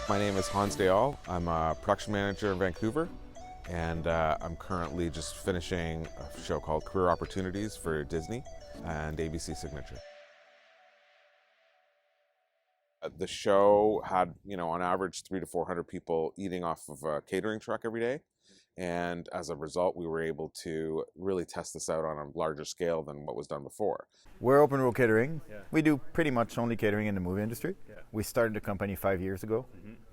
My name is Hans Deal. I'm a production manager in Vancouver, and I'm currently just finishing a show called Career Opportunities for Disney and ABC Signature. The show had, on average 300 to 400 people eating off of a catering truck every day. And as a result, we were able to really test this out on a larger scale than what was done before. We're Open Rule Catering. Yeah. We do pretty much only catering in the movie industry. Yeah. We started the company 5 years ago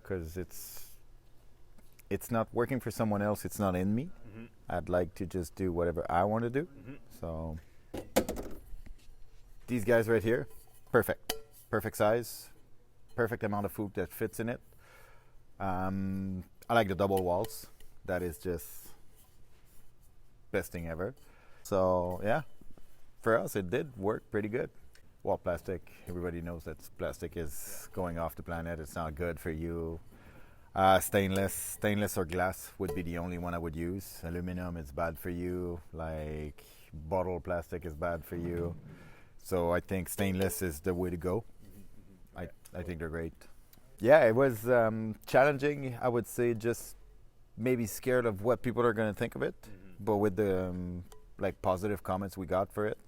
because it's not working for someone else. It's not in me. I'd like to just do whatever I want to do. So these guys right here, perfect size, perfect amount of food that fits in it. I like the double walls. That is just best thing ever. So yeah, for us it did work pretty good. Wall plastic, everybody knows that plastic is going off the planet. It's not good for you. Stainless or glass would be the only one I would use. Aluminum is bad for you. Like bottle plastic is bad for you. So I think stainless is the way to go. I think they're great. Yeah, it was challenging. I would say just maybe scared of what people are going to think of it, but with the positive comments we got for it,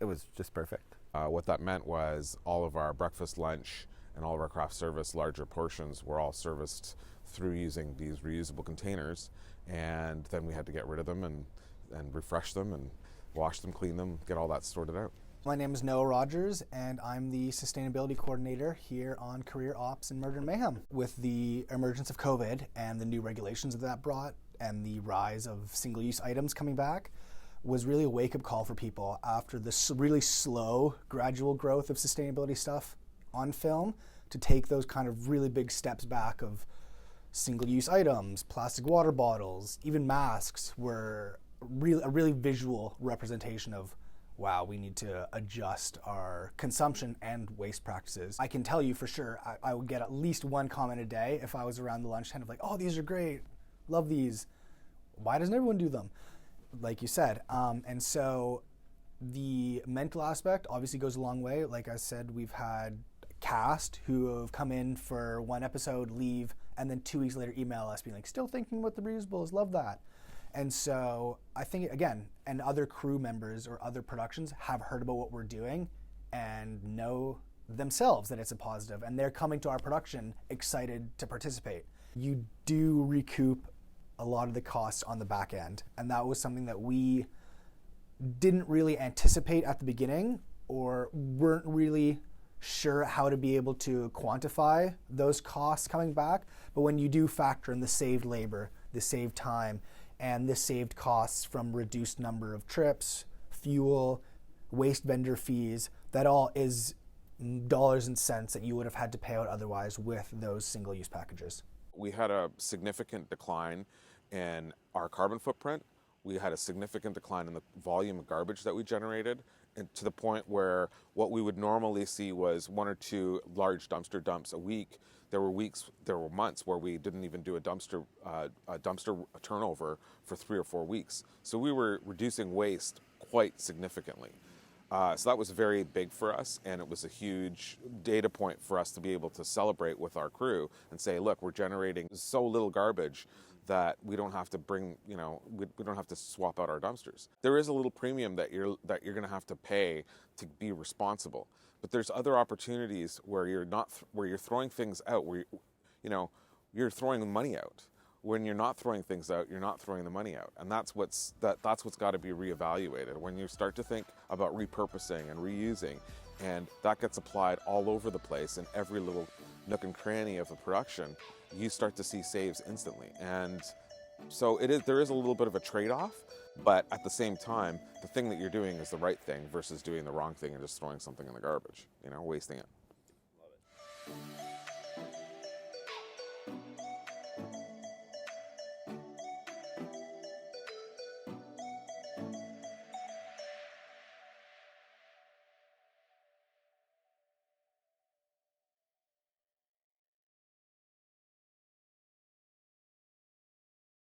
it was just perfect. What that meant was all of our breakfast, lunch, and all of our craft service larger portions were all serviced through using these reusable containers, and then we had to get rid of them and refresh them and wash them, clean them, get all that sorted out. My name is Noah Rogers, and I'm the Sustainability Coordinator here on Career Ops in Murder and Mayhem. With the emergence of COVID and the new regulations that brought and the rise of single-use items coming back was really a wake-up call for people after this really slow, gradual growth of sustainability stuff on film to take those kind of really big steps back of single-use items, plastic water bottles, even masks were a really visual representation of wow, we need to adjust our consumption and waste practices. I can tell you for sure, I would get at least one comment a day if I was around the lunch tent of like, oh, these are great, love these. Why doesn't everyone do them? Like you said. And so the mental aspect obviously goes a long way. Like I said, we've had cast who have come in for one episode, leave, and then 2 weeks later email us being like, still thinking about the reusables, love that. And so I think, again, and other crew members or other productions have heard about what we're doing and know themselves that it's a positive, and they're coming to our production excited to participate. You do recoup a lot of the costs on the back end, and that was something that we didn't really anticipate at the beginning or weren't really sure how to be able to quantify those costs coming back. But when you do factor in the saved labor, the saved time, and this saved costs from reduced number of trips, fuel, waste vendor fees, that all is dollars and cents that you would have had to pay out otherwise with those single-use packages. We had a significant decline in our carbon footprint. We had a significant decline in the volume of garbage that we generated, and to the point where what we would normally see was 1 or 2 large dumpster dumps a week. There were months where we didn't even do a dumpster turnover for 3 or 4 weeks. So we were reducing waste quite significantly. So that was very big for us, and it was a huge data point for us to be able to celebrate with our crew and say, look, we're generating so little garbage that we don't have to bring, we don't have to swap out our dumpsters. There is a little premium that you're going to have to pay to be responsible. But there's other opportunities where you're throwing things out, where you're throwing the money out. When you're not throwing things out, you're not throwing the money out, and that's what's got to be reevaluated. When you start to think about repurposing and reusing, and that gets applied all over the place in every little nook and cranny of a production, you start to see saves instantly. And so there is a little bit of a trade-off, but at the same time, the thing that you're doing is the right thing versus doing the wrong thing and just throwing something in the garbage, wasting it.